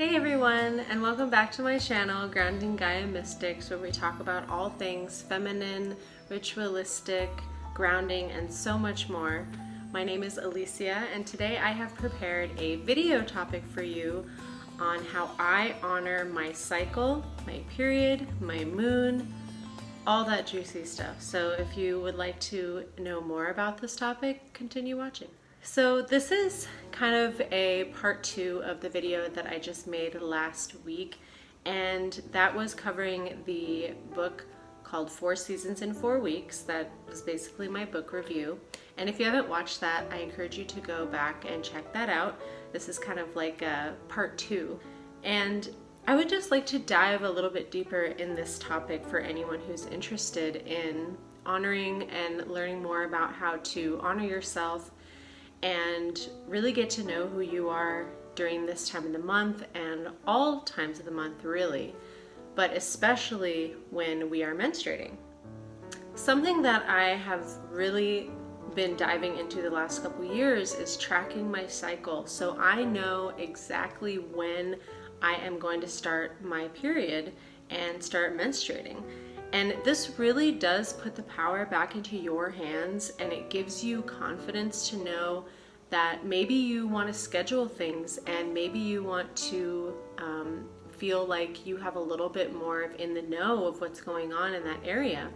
Hey everyone, and welcome back to my channel, Grounding Gaia Mystics, where we talk about all things feminine, ritualistic, grounding, and so much more. My name is Alicia, and today I have prepared a video topic for you on how I honor my cycle, my period, my moon, all that juicy stuff. So if you would like to know more about this topic, continue watching. So this is kind of a part 2 of the video that I just made last week, and that was covering the book called 4 Seasons in 4 Weeks. That was basically my book review. And if you haven't watched that, I encourage you to go back and check that out. This is kind of like a part 2. And I would just like to dive a little bit deeper in this topic for anyone who's interested in honoring and learning more about how to honor yourself and really get to know who you are during this time of the month and all times of the month really, but especially when we are menstruating. Something that I have really been diving into the last couple years is tracking my cycle, so I know exactly when I am going to start my period and start menstruating. And this really does put the power back into your hands, and it gives you confidence to know that maybe you want to schedule things and maybe you want to feel like you have a little bit more in the know of what's going on in that area.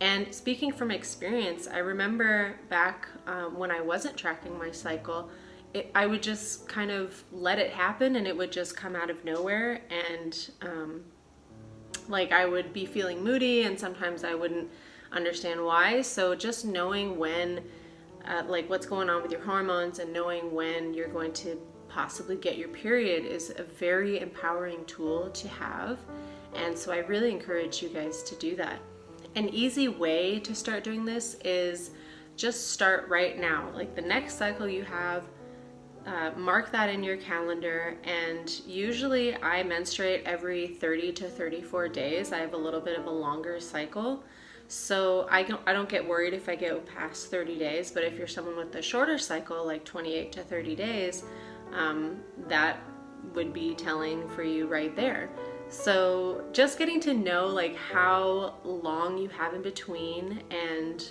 And speaking from experience, I remember back when I wasn't tracking my cycle, I would just kind of let it happen and it would just come out of nowhere, and like I would be feeling moody and sometimes I wouldn't understand why. So just knowing when, like what's going on with your hormones and knowing when you're going to possibly get your period is a very empowering tool to have. And so I really encourage you guys to do that. An easy way to start doing this is just start right now. Like the next cycle you have, mark that in your calendar. And usually I menstruate every 30 to 34 days. I have a little bit of a longer cycle, so I don't get worried if I go past 30 days. But if you're someone with a shorter cycle, like 28 to 30 days, that would be telling for you right there. So just getting to know like how long you have in between and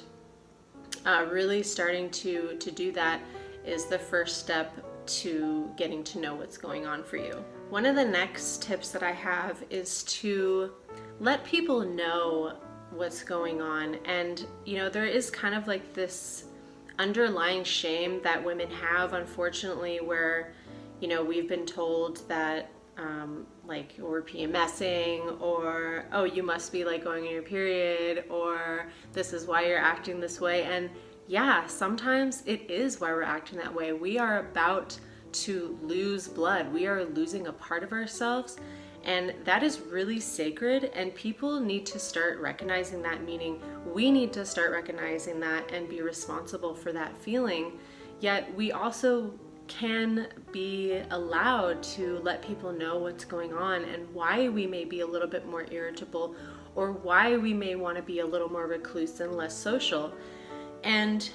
really starting to do that is the first step to getting to know what's going on for you. One of the next tips that I have is to let people know what's going on. And you know, there is kind of like this underlying shame that women have, unfortunately, where you know we've been told that like we're PMSing, or oh, you must be like going on your period, or this is why you're acting this way. And yeah, sometimes it is why we're acting that way. We are about to lose blood. We are losing a part of ourselves, and that is really sacred, and people need to start recognizing that, meaning we need to start recognizing that and be responsible for that feeling. Yet we also can be allowed to let people know what's going on and why we may be a little bit more irritable, or why we may want to be a little more recluse and less social. And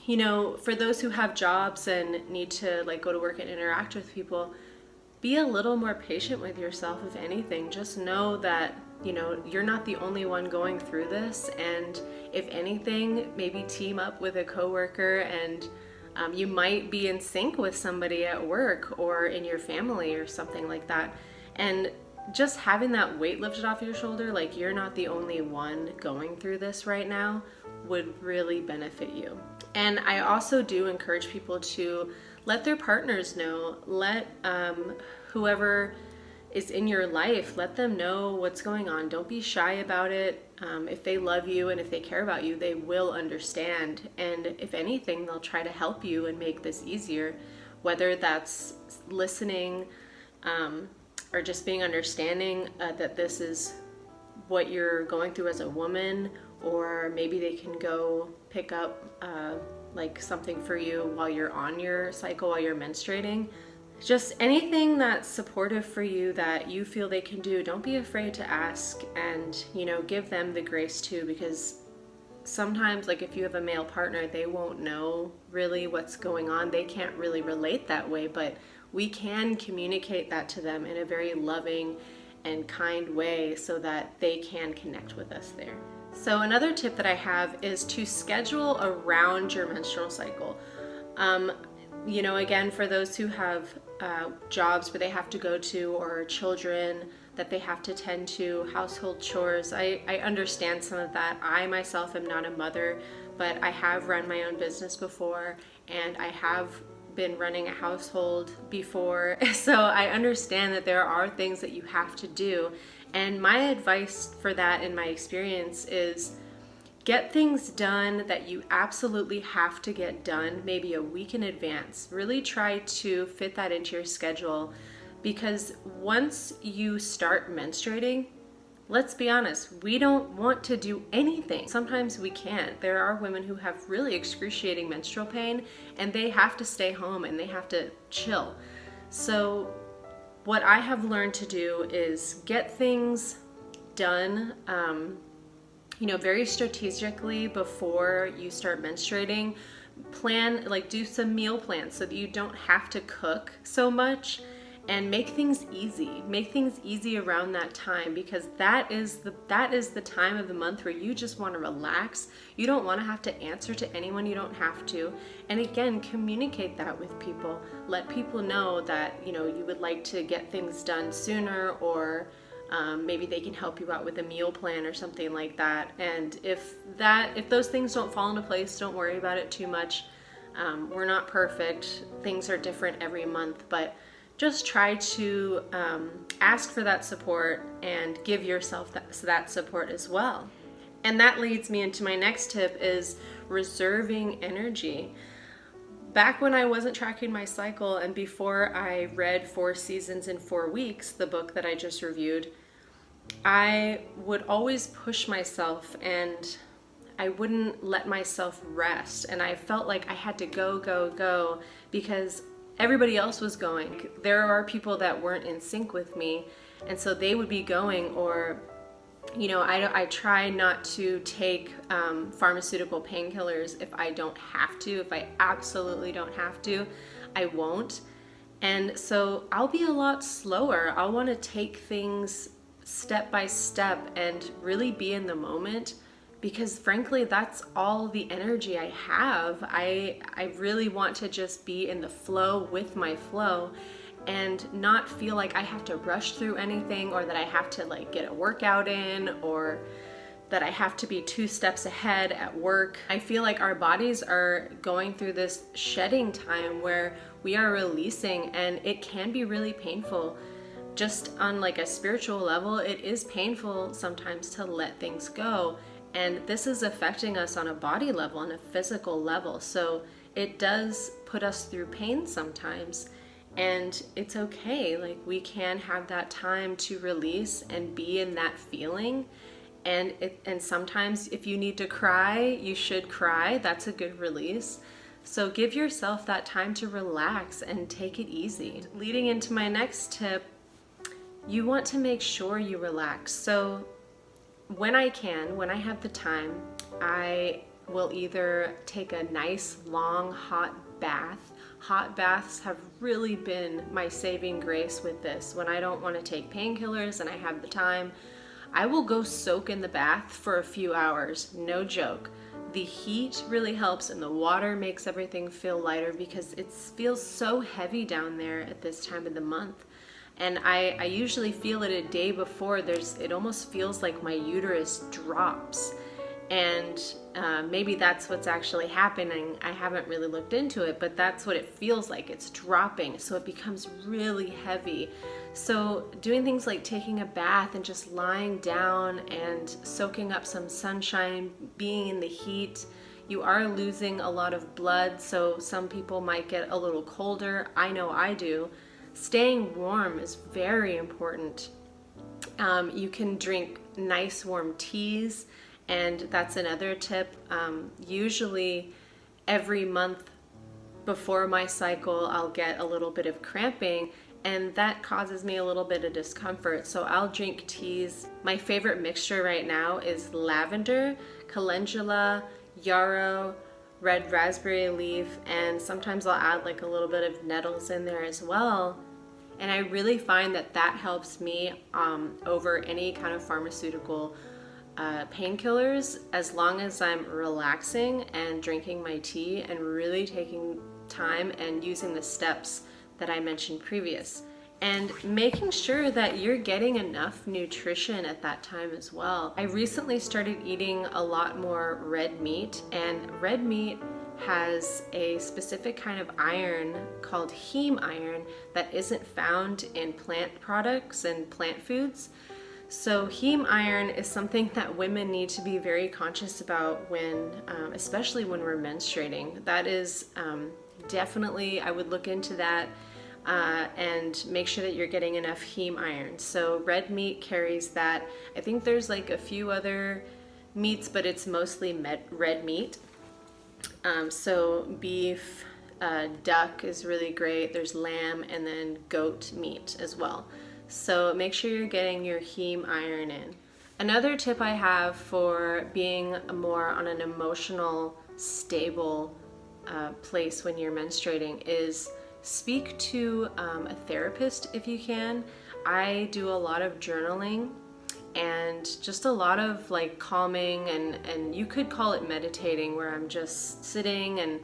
you know, for those who have jobs and need to like go to work and interact with people, be a little more patient with yourself. If anything, just know that you know you're not the only one going through this, and if anything, maybe team up with a coworker, and you might be in sync with somebody at work or in your family or something like that. And just having that weight lifted off your shoulder, like you're not the only one going through this right now, would really benefit you. And I also do encourage people to let their partners know, let whoever is in your life, let them know what's going on. Don't be shy about it. If they love you and if they care about you, they will understand. And if anything, they'll try to help you and make this easier, whether that's listening or just being understanding that this is what you're going through as a woman, or maybe they can go pick up like something for you while you're on your cycle, while you're menstruating. Just anything that's supportive for you that you feel they can do. Don't be afraid to ask, and you know, give them the grace too, because sometimes like if you have a male partner, they won't know really what's going on. They can't really relate that way, but we can communicate that to them in a very loving and kind way so that they can connect with us there. So another tip that I have is to schedule around your menstrual cycle. Again, for those who have jobs where they have to go to, or children that they have to tend to, household chores, I understand some of that. I myself am not a mother, but I have run my own business before, and I have been running a household before. So I understand that there are things that you have to do. And my advice for that in my experience is get things done that you absolutely have to get done maybe a week in advance. Really try to fit that into your schedule, because once you start menstruating, let's be honest, we don't want to do anything. Sometimes we can't. There are women who have really excruciating menstrual pain and they have to stay home and they have to chill. So what I have learned to do is get things done, very strategically before you start menstruating. Plan, do some meal plans so that you don't have to cook so much. And make things easy. Make things easy around that time, because that is the time of the month where you just want to relax. You don't want to have to answer to anyone you don't have to. And again, communicate that with people. Let people know that, you would like to get things done sooner, or maybe they can help you out with a meal plan or something like that. And if those things don't fall into place, don't worry about it too much. We're not perfect. Things are different every month, but just try to ask for that support and give yourself that support as well. And that leads me into my next tip, is reserving energy. Back when I wasn't tracking my cycle and before I read 4 Seasons in 4 Weeks, the book that I just reviewed, I would always push myself and I wouldn't let myself rest. And I felt like I had to go because everybody else was going. There are people that weren't in sync with me, and so they would be going, or I try not to take pharmaceutical painkillers if I don't have to. If I absolutely don't have to, I won't. And so I'll be a lot slower. I'll want to take things step by step and really be in the moment, because frankly, that's all the energy I have. I really want to just be in the flow with my flow and not feel like I have to rush through anything, or that I have to get a workout in, or that I have to be 2 steps ahead at work. I feel like our bodies are going through this shedding time where we are releasing, and it can be really painful. Just on a spiritual level, it is painful sometimes to let things go. And this is affecting us on a body level, on a physical level. So it does put us through pain sometimes. And it's okay. We can have that time to release and be in that feeling. And sometimes if you need to cry, you should cry. That's a good release. So give yourself that time to relax and take it easy. Leading into my next tip, you want to make sure you relax. So when I have the time, I will either take a nice long hot bath. Hot baths have really been my saving grace with this. When I don't want to take painkillers and I have the time, I will go soak in the bath for a few hours, no joke. The heat really helps, and the water makes everything feel lighter, because it feels so heavy down there at this time of the month. And I usually feel it a day before. It almost feels like my uterus drops. And maybe that's what's actually happening. I haven't really looked into it, but that's what it feels like. It's dropping, so it becomes really heavy. So doing things like taking a bath and just lying down and soaking up some sunshine, being in the heat, you are losing a lot of blood, so some people might get a little colder. I know I do. Staying warm is very important. You can drink nice warm teas, and that's another tip. Usually every month before my cycle, I'll get a little bit of cramping, and that causes me a little bit of discomfort. So I'll drink teas. My favorite mixture right now is lavender, calendula, yarrow, red raspberry leaf, and sometimes I'll add like a little bit of nettles in there as well. And I really find that that helps me over any kind of pharmaceutical painkillers, as long as I'm relaxing and drinking my tea and really taking time and using the steps that I mentioned previous, and making sure that you're getting enough nutrition at that time as well. I recently started eating a lot more red meat, and red meat has a specific kind of iron called heme iron that isn't found in plant products and plant foods. So heme iron is something that women need to be very conscious about when, especially when we're menstruating. That is definitely, I would look into that and make sure that you're getting enough heme iron. So red meat carries that. I think there's like a few other meats, but it's mostly red meat. So beef, duck is really great. There's lamb, and then goat meat as well. So make sure you're getting your heme iron in. Another tip I have for being more on an emotional, stable place when you're menstruating is speak to a therapist if you can. I do a lot of journaling and just a lot of like calming, and you could call it meditating, where I'm just sitting and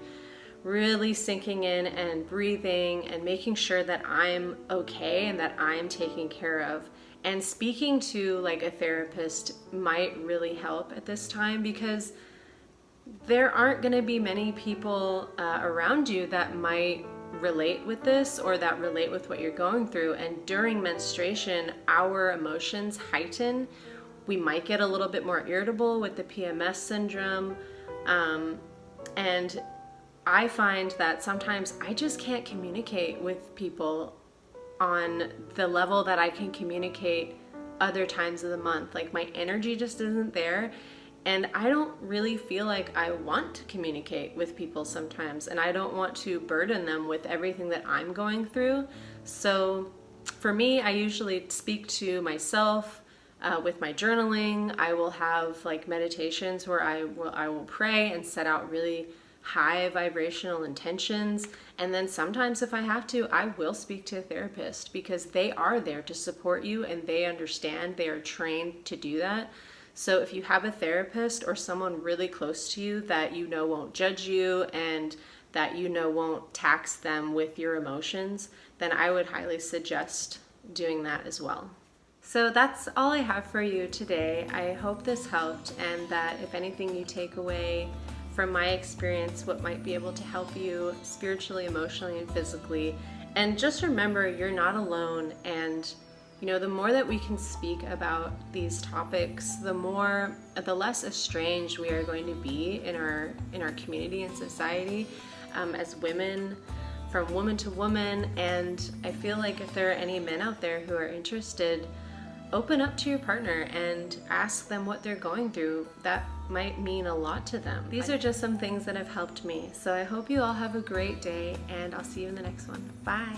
really sinking in and breathing and making sure that I'm okay and that I'm taken care of. And speaking to like a therapist might really help at this time, because there aren't going to be many people around you that might relate with this or that relate with what you're going through. And during menstruation, our emotions heighten. We might get a little bit more irritable with the PMS syndrome, and I find that sometimes I just can't communicate with people on the level that I can communicate other times of the month. Like my energy just isn't there, and I don't really feel like I want to communicate with people sometimes, and I don't want to burden them with everything that I'm going through. So for me, I usually speak to myself with my journaling. I will have like meditations where I will pray and set out really high vibrational intentions. And then sometimes if I have to, I will speak to a therapist, because they are there to support you and they understand, they are trained to do that. So if you have a therapist or someone really close to you that you know won't judge you and that you know won't tax them with your emotions, then I would highly suggest doing that as well. So that's all I have for you today. I hope this helped, and that if anything you take away from my experience, what might be able to help you spiritually, emotionally, and physically. And just remember, you're not alone. And you know, the more that we can speak about these topics, the less estranged we are going to be in our community and society as women, from woman to woman. And I feel like if there are any men out there who are interested, open up to your partner and ask them what they're going through. That might mean a lot to them. These are just some things that have helped me. So I hope you all have a great day, and I'll see you in the next one. Bye.